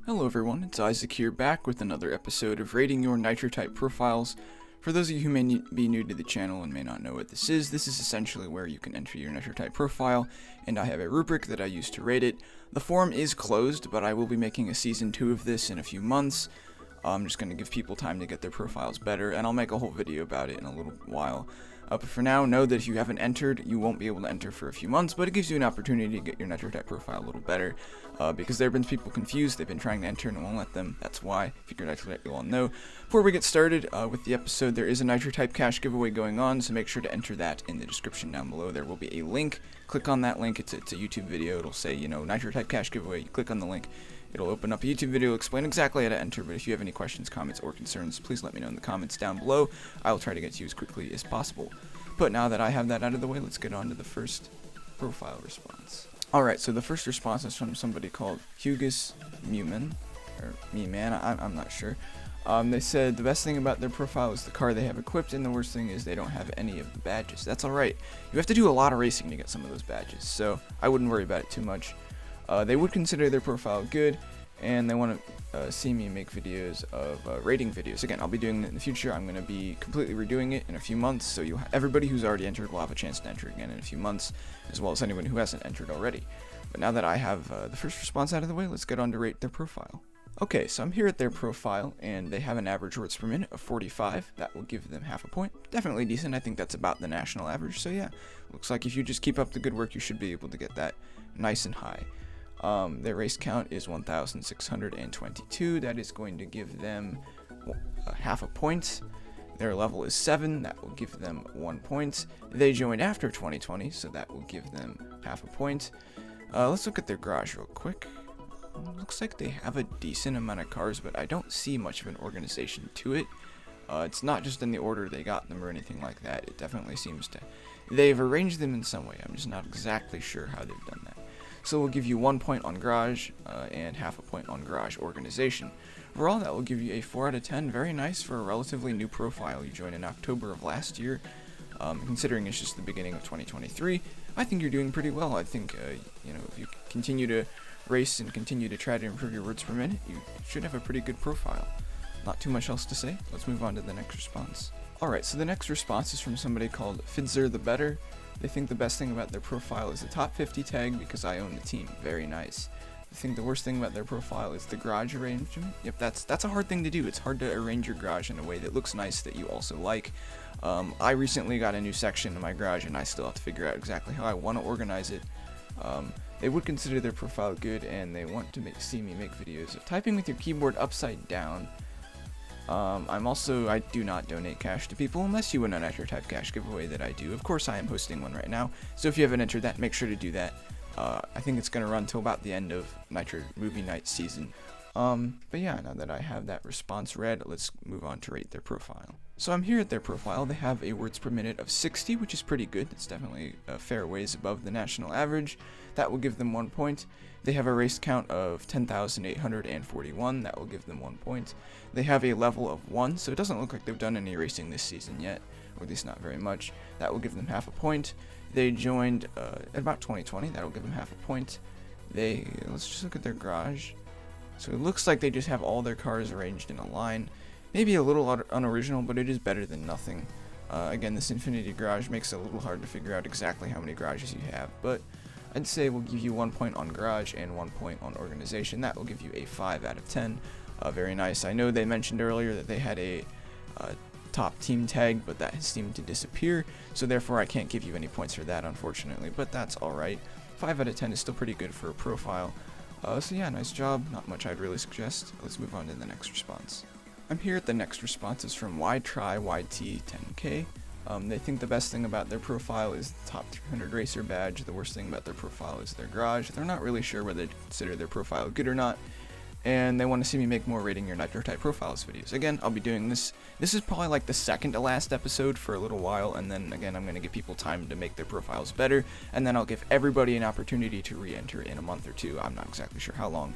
Hello everyone, it's Isaac here, back with another episode of rating your Nitro Type Profiles. For those of you who may be new to the channel and may not know what this is essentially where you can enter your Nitro Type profile, and I have a rubric that I use to rate it. The forum is closed, but I will be making a Season 2 of this in a few months. I'm just going to give people time to get their profiles better, and I'll make a whole video about it in a little while. But for now, know that if you haven't entered, you won't be able to enter for a few months, but it gives you an opportunity to get your Nitro Type profile a little better, because there have been people confused, they've been trying to enter and it won't let them. That's why. If you're Nitro Type, you'll all know. Before we get started with the episode, there is a Nitro Type cash giveaway going on, so make sure to enter that in the description down below. There will be a link. Click on that link. It's a YouTube video. It'll say, Nitro Type cash giveaway. You click on the link. It'll open up a YouTube video, explain exactly how to enter, but if you have any questions, comments, or concerns, please let me know in the comments down below. I will try to get to you as quickly as possible. But now that I have that out of the way, let's get on to the first profile response. Alright, so the first response is from somebody called Hugis Mewman, or Me-Man, I'm not sure. They said the best thing about their profile is the car they have equipped, and the worst thing is they don't have any of the badges. That's alright. You have to do a lot of racing to get some of those badges, so I wouldn't worry about it too much. They would consider their profile good, and they want to see me make videos of rating videos. Again, I'll be doing it in the future. I'm going to be completely redoing it in a few months, so everybody who's already entered will have a chance to enter again in a few months, as well as anyone who hasn't entered already. But now that I have the first response out of the way, let's get on to rate their profile. Okay, so I'm here at their profile, and they have an average words per minute of 45. That will give them half a point. Definitely decent. I think that's about the national average, so yeah. Looks like if you just keep up the good work, you should be able to get that nice and high. Their race count is 1,622. That is going to give them half a point. Their level is 7. That will give them 1 point. They joined after 2020, so that will give them half a point. Let's look at their garage real quick. Looks like they have a decent amount of cars, but I don't see much of an organization to it. It's not just in the order they got them or anything like that. It definitely seems to... They've arranged them in some way. I'm just not exactly sure how they've done that. So we'll give you 1 point on garage and half a point on garage organization. Overall, that will give you a 4 out of 10. Very nice for a relatively new profile. You joined in October of last year. Considering it's just the beginning of 2023, I think you're doing pretty well. I think, if you continue to race and continue to try to improve your words per minute, you should have a pretty good profile. Not too much else to say. Let's move on to the next response. Alright, so the next response is from somebody called Fidzer the Better. They think the best thing about their profile is the top 50 tag because I own the team. Very nice. I think the worst thing about their profile is the garage arrangement. Yep, that's a hard thing to do. It's hard to arrange your garage in a way that looks nice that you also like. I recently got a new section in my garage and I still have to figure out exactly how I want to organize it. They would consider their profile good, and they want to see me make videos of typing with your keyboard upside down. I do not donate cash to people unless you win a Nitro Type cash giveaway that I do. Of course, I am hosting one right now, so if you haven't entered that, make sure to do that. I think it's going to run till about the end of Nitro Movie Night season. But yeah, now that I have that response read, let's move on to rate their profile. So I'm here at their profile. They have a words per minute of 60, which is pretty good. It's definitely a fair ways above the national average. That will give them 1 point. They have a race count of 10,841. That will give them 1 point. They have a level of 1, so it doesn't look like they've done any racing this season yet, or at least not very much. That will give them half a point. They joined at about 2020. That will give them half a point. Let's just look at their garage. So it looks like they just have all their cars arranged in a line. Maybe a little unoriginal, but it is better than nothing. Again, this Infinity Garage makes it a little hard to figure out exactly how many garages you have, but I'd say we'll give you 1 point on garage and 1 point on organization. That will give you a 5 out of 10. Very nice. I know they mentioned earlier that they had a top team tag, but that has seemed to disappear, so therefore I can't give you any points for that, unfortunately, but that's alright. 5 out of 10 is still pretty good for a profile. So yeah, nice job. Not much I'd really suggest. Let's move on to the next response. I'm here at the next response is from YTRYT10K. They think the best thing about their profile is the top 300 racer badge. The worst thing about their profile is their garage. They're not really sure whether to consider their profile good or not, and they want to see me make more rating your Nitro Type Profiles videos. Again, I'll be doing this. This is probably like the second to last episode for a little while, and then again, I'm going to give people time to make their profiles better, and then I'll give everybody an opportunity to re-enter in a month or two. I'm not exactly sure how long.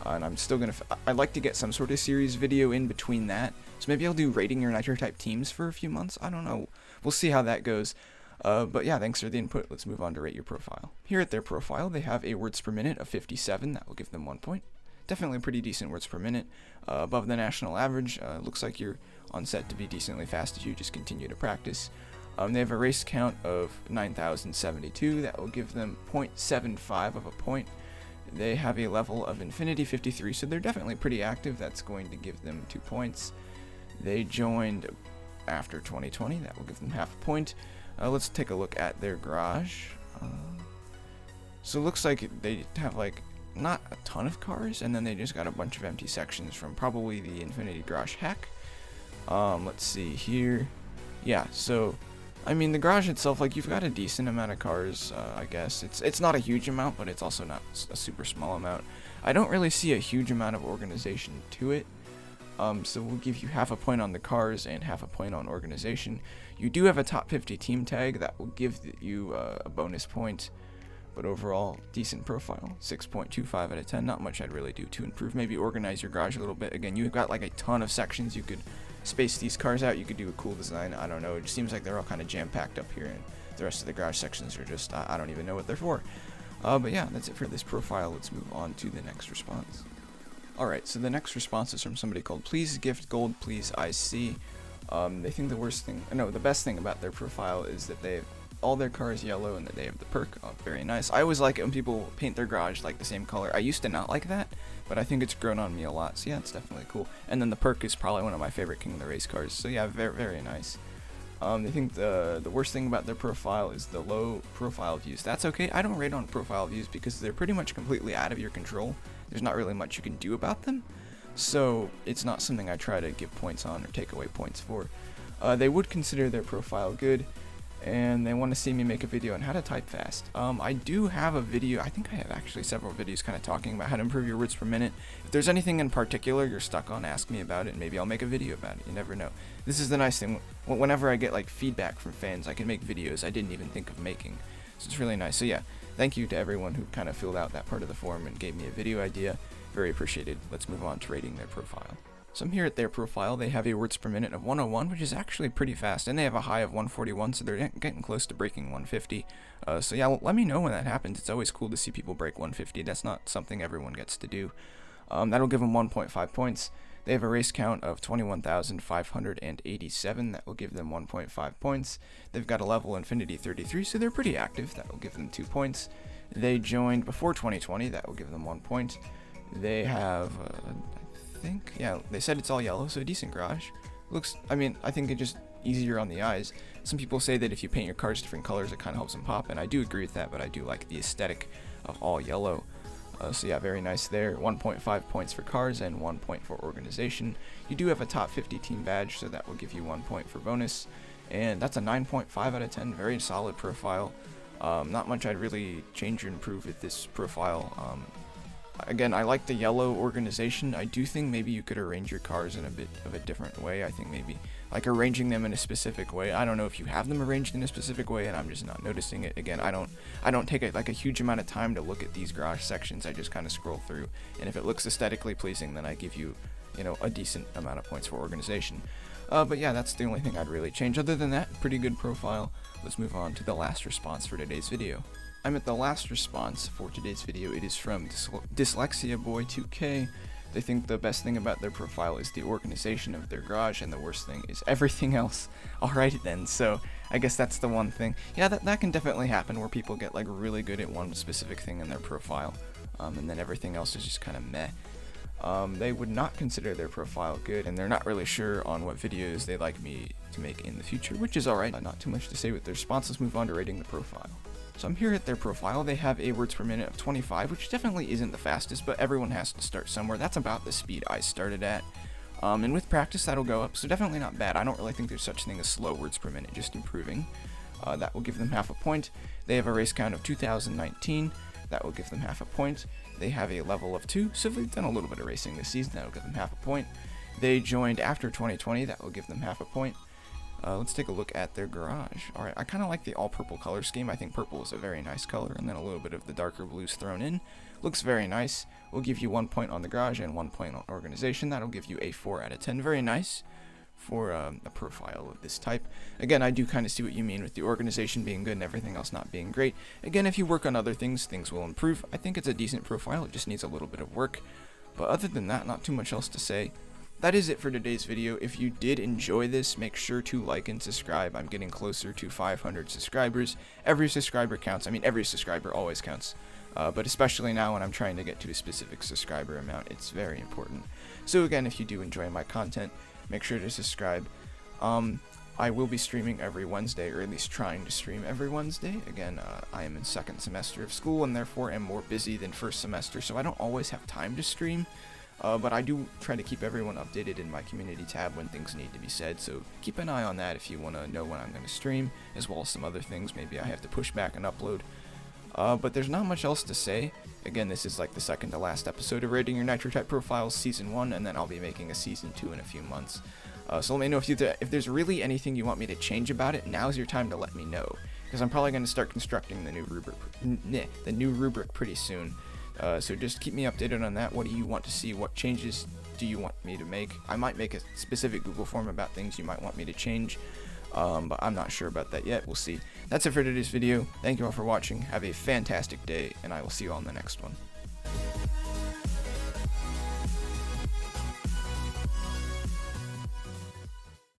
And I'm still going to... I'd like to get some sort of series video in between that. So maybe I'll do rating your Nitro Type teams for a few months. I don't know. We'll see how that goes. But yeah, thanks for the input. Let's move on to rate your profile. Here at their profile, they have a words per minute of 57. That will give them 1 point. definitely pretty decent words per minute, above the national average. Looks like you're on set to be decently fast as you just continue to practice. They have a race count of 9,072. That will give them 0.75 of a point. They have a level of Infinity 53, so they're definitely pretty active. That's going to give them 2 points. They joined after 2020. That will give them half a point. Let's take a look at their garage. So it looks like they have like not a ton of cars, and then they just got a bunch of empty sections from probably the Infinity Garage hack. Let's see here. Yeah, so I mean the garage itself, like you've got a decent amount of cars. I guess it's not a huge amount, but it's also not a super small amount. I don't really see a huge amount of organization to it. So we'll give you half a point on the cars and half a point on organization. You do have a top 50 team tag that will give you a bonus point, but overall decent profile. 6.25 out of 10. Not much I'd really do to improve. Maybe organize your garage a little bit. Again, you've got like a ton of sections. You could space these cars out. You could do a cool design. I don't know. It just seems like they're all kind of jam-packed up here, and the rest of the garage sections are just I don't even know what they're for. But yeah, that's it for this profile. Let's move on to the next response. Alright, so the next response is from somebody called Please Gift Gold, Please IC. They think the best thing about their profile is that they have all their cars yellow and that they have the perk. Oh, very nice. I always like it when people paint their garage like the same color. I used to not like that, but I think it's grown on me a lot. So yeah, it's definitely cool. And then the perk is probably one of my favorite King of the Race cars. So yeah, very, very nice. They think the worst thing about their profile is the low profile views. That's okay. I don't rate on profile views because they're pretty much completely out of your control. There's not really much you can do about them, so it's not something I try to give points on or take away points for. They would consider their profile good, and they want to see me make a video on how to type fast. I do have a video. I think I have actually several videos kind of talking about how to improve your words per minute. If there's anything in particular you're stuck on, ask me about it, and maybe I'll make a video about it. You never know. This is the nice thing. Whenever I get like feedback from fans, I can make videos I didn't even think of making. So it's really nice. So yeah, thank you to everyone who kind of filled out that part of the form and gave me a video idea. Very appreciated. Let's move on to rating their profile. So I'm here at their profile. They have a words per minute of 101, which is actually pretty fast, and they have a high of 141, so they're getting close to breaking 150. So yeah, let me know when that happens. It's always cool to see people break 150. That's not something everyone gets to do. That'll give them 1.5 points. They have a race count of 21,587. That will give them 1.5 points. They've got a level Infinity 33, so they're pretty active. That will give them 2 points. They joined before 2020. That will give them 1 point. They have, they said it's all yellow, so a decent garage. I think it's just easier on the eyes. Some people say that if you paint your cars different colors, it kind of helps them pop, and I do agree with that, but I do like the aesthetic of all yellow. So yeah, very nice there. 1.5 points for cars and 1 point for organization. You do have a top 50 team badge, so that will give you 1 point for bonus. And that's a 9.5 out of 10. Very solid profile. Not much I'd really change or improve with this profile. Again, I like the yellow organization. I do think maybe you could arrange your cars in a bit of a different way. I think maybe like arranging them in a specific way. I don't know if you have them arranged in a specific way and I'm just not noticing it. Again, I don't take a huge amount of time to look at these garage sections. I just kind of scroll through, and if it looks aesthetically pleasing, then I give you, a decent amount of points for organization. But yeah, that's the only thing I'd really change. Other than that, pretty good profile. Let's move on to the last response for today's video. I'm at the last response for today's video. It is from Dyslexia Boy 2K. They think the best thing about their profile is the organization of their garage, and the worst thing is everything else. Alrighty then, so I guess that's the one thing. Yeah, that can definitely happen where people get like really good at one specific thing in their profile, and then everything else is just kind of meh. They would not consider their profile good, and they're not really sure on what videos they'd like me to make in the future, which is alright. Not too much to say with their response. Let's move on to rating the profile. So I'm here at their profile. They have a words per minute of 25, which definitely isn't the fastest, but everyone has to start somewhere. That's about the speed I started at. And with practice, that'll go up, so definitely not bad. I don't really think there's such thing as slow words per minute, just improving. That will give them half a point. They have a race count of 2019. That will give them half a point. They have a level of 2, so they've done a little bit of racing this season. That will give them half a point. They joined after 2020. That will give them half a point. Let's take a look at their garage. Alright, I kind of like the all-purple color scheme. I think purple is a very nice color, and then a little bit of the darker blues thrown in. Looks very nice. We'll give you 1 point on the garage and 1 point on organization. That'll give you a 4 out of 10. Very nice for a profile of this type. Again, I do kind of see what you mean with the organization being good and everything else not being great. Again, if you work on other things, things will improve. I think it's a decent profile. It just needs a little bit of work. But other than that, not too much else to say. That is it for today's video. If you did enjoy this, make sure to like and subscribe. I'm getting closer to 500 subscribers. Every subscriber counts. I mean, every subscriber always counts. But especially now when I'm trying to get to a specific subscriber amount, it's very important. So again, if you do enjoy my content, make sure to subscribe. I will be streaming every Wednesday, or at least trying to stream every Wednesday. Again, I am in second semester of school and therefore am more busy than first semester, so I don't always have time to stream. But I do try to keep everyone updated in my community tab when things need to be said, so keep an eye on that if you want to know when I'm going to stream, as well as some other things maybe I have to push back and upload. But there's not much else to say. Again, this is like the second to last episode of Rating Your Nitro Type Profiles Season 1, and then I'll be making a Season 2 in a few months. So let me know if there's really anything you want me to change about it. Now's your time to let me know, because I'm probably going to start constructing the new rubric pretty soon. So just keep me updated on that. What do you want to see? What changes do you want me to make? I might make a specific Google form about things you might want me to change, but I'm not sure about that yet. We'll see. That's it for today's video. Thank you all for watching. Have a fantastic day, and I will see you all in the next one.